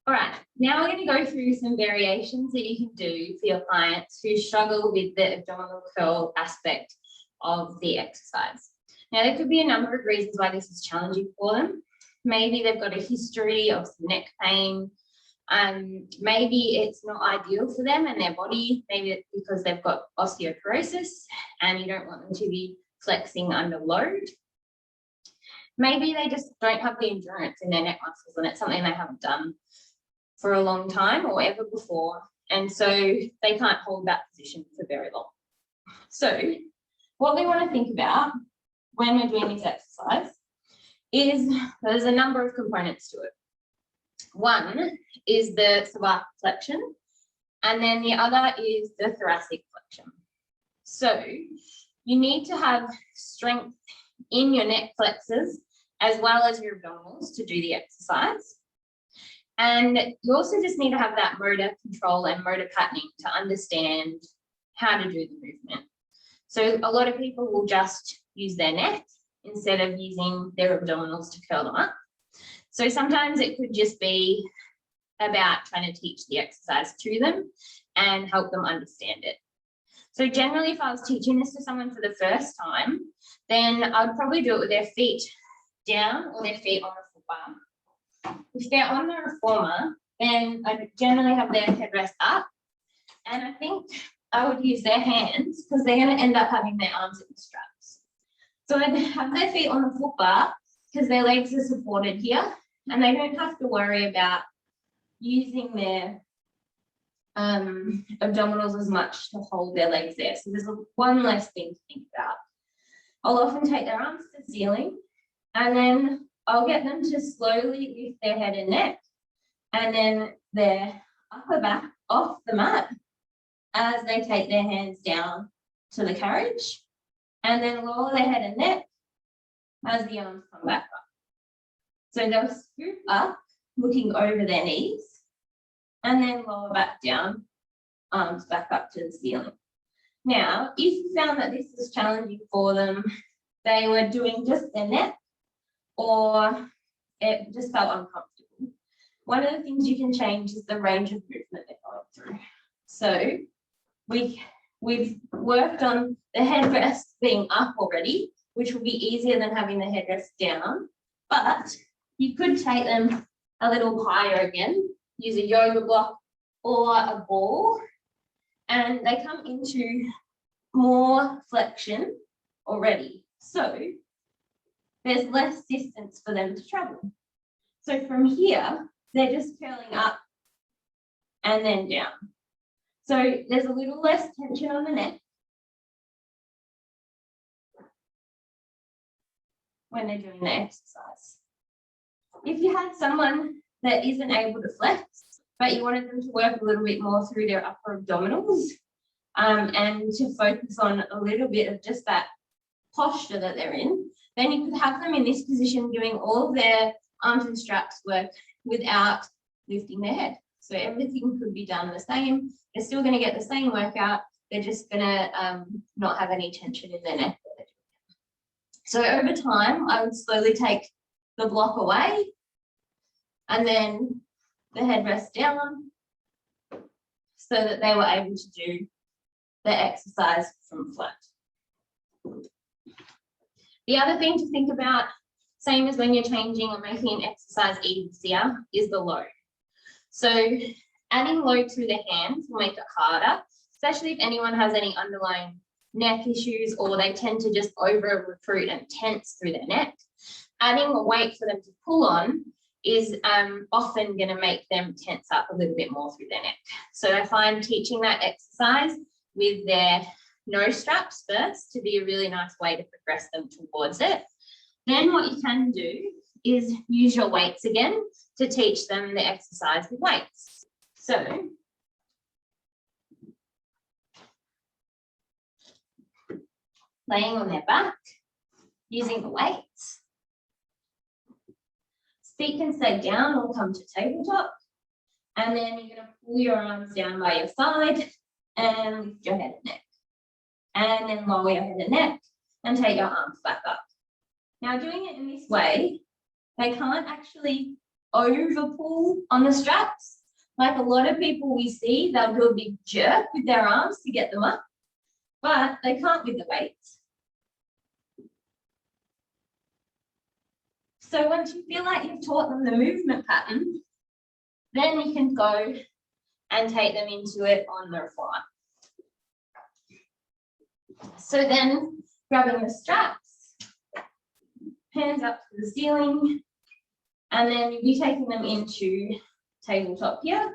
All right, now we're going to go through some variations that you can do for your clients who struggle with the abdominal curl aspect of the exercise. Now, there could be a number of reasons why this is challenging for them. Maybe they've got a history of some neck pain. Maybe it's not ideal for them and their body, maybe it's because they've got osteoporosis and you don't want them to be flexing under load. Maybe they just don't have the endurance in their neck muscles and it's something they haven't done for a long time or ever before. And so they can't hold that position for very long. So what we want to think about when we're doing this exercise is there's a number of components to it. One is the cervical flexion, and then the other is the thoracic flexion. So you need to have strength in your neck flexors as well as your abdominals to do the exercise. And you also just need to have that motor control and motor patterning to understand how to do the movement. So a lot of people will just use their neck instead of using their abdominals to curl them up. So sometimes it could just be about trying to teach the exercise to them and help them understand it. So generally, if I was teaching this to someone for the first time, then I'd probably do it with their feet down or their feet on the foot bar. If they're on the reformer, then I generally have their headrest up. And I think I would use their hands because they're going to end up having their arms in the straps. So I'd have their feet on the foot bar because their legs are supported here and they don't have to worry about using their abdominals as much to hold their legs there. So there's one less thing to think about. I'll often take their arms to the ceiling and then I'll get them to slowly lift their head and neck and then their upper back off the mat as they take their hands down to the carriage and then lower their head and neck as the arms come back up. So they'll scoop up, looking over their knees, and then lower back down, arms back up to the ceiling. Now, if you found that this was challenging for them, they were doing just their neck or it just felt uncomfortable, one of the things you can change is the range of movement they're going through. So we've worked on the headrest being up already, which will be easier than having the headrest down, but you could take them a little higher again, use a yoga block or a ball, and they come into more flexion already. So there's less distance for them to travel. So from here, they're just curling up and then down. So there's a little less tension on the neck when they're doing the exercise. If you had someone that isn't able to flex, but you wanted them to work a little bit more through their upper abdominals and to focus on a little bit of just that posture that they're in, then you could have them in this position doing all of their arms and straps work without lifting their head. So everything could be done the same. They're still going to get the same workout. They're just going to not have any tension in their neck. So over time, I would slowly take the block away and then the headrest down so that they were able to do the exercise from flat. The other thing to think about, same as when you're changing or making an exercise easier, is the load. So adding load through the hands will make it harder, especially if anyone has any underlying neck issues or they tend to just over recruit and tense through their neck. Adding a weight for them to pull on is often going to make them tense up a little bit more through their neck. So I find teaching that exercise with their nose straps first to be a really nice way to progress them towards it. Then what you can do is use your weights again to teach them the exercise with weights. So laying on their back, using the weights. Feet can stay down or come to tabletop. And then you're going to pull your arms down by your side and lift your head and neck. And then lower your head and neck and take your arms back up. Now doing it in this way, they can't actually over pull on the straps. Like a lot of people we see, they'll do a big jerk with their arms to get them up, but they can't with the weights. So once you feel like you've taught them the movement pattern, then you can go and take them into it on the fly. So then grabbing the straps, hands up to the ceiling, and then you'll be taking them into tabletop here.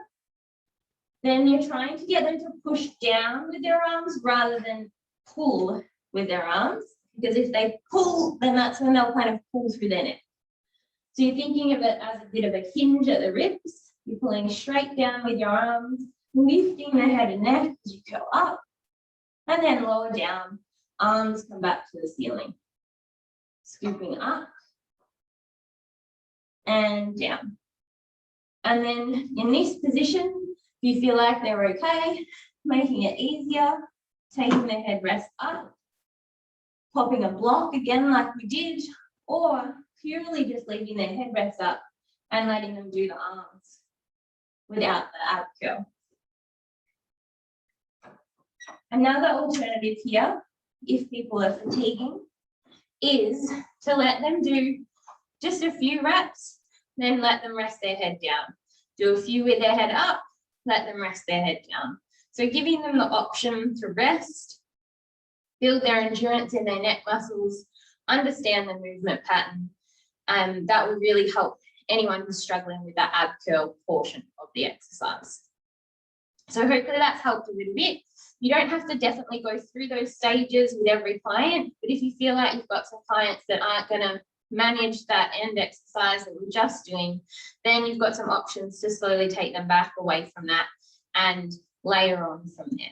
Then you're trying to get them to push down with their arms rather than pull with their arms, because if they pull, then that's when they'll kind of pull through their neck. So you're thinking of it as a bit of a hinge at the ribs. You're pulling straight down with your arms, lifting the head and neck as you curl up, and then lower down, arms come back to the ceiling. Scooping up and down. And then in this position, if you feel like they're okay, making it easier, taking the headrest up, popping a block again like we did, or purely just leaving their headrest up and letting them do the arms without the ab curl. Another alternative here, if people are fatiguing, is to let them do just a few reps, then let them rest their head down. Do a few with their head up, let them rest their head down. So giving them the option to rest, build their endurance in their neck muscles, understand the movement pattern, and that will really help anyone who's struggling with that ab curl portion of the exercise. So hopefully that's helped a little bit. You don't have to definitely go through those stages with every client, but if you feel like you've got some clients that aren't going to manage that end exercise that we're just doing, then you've got some options to slowly take them back away from that and layer on from there.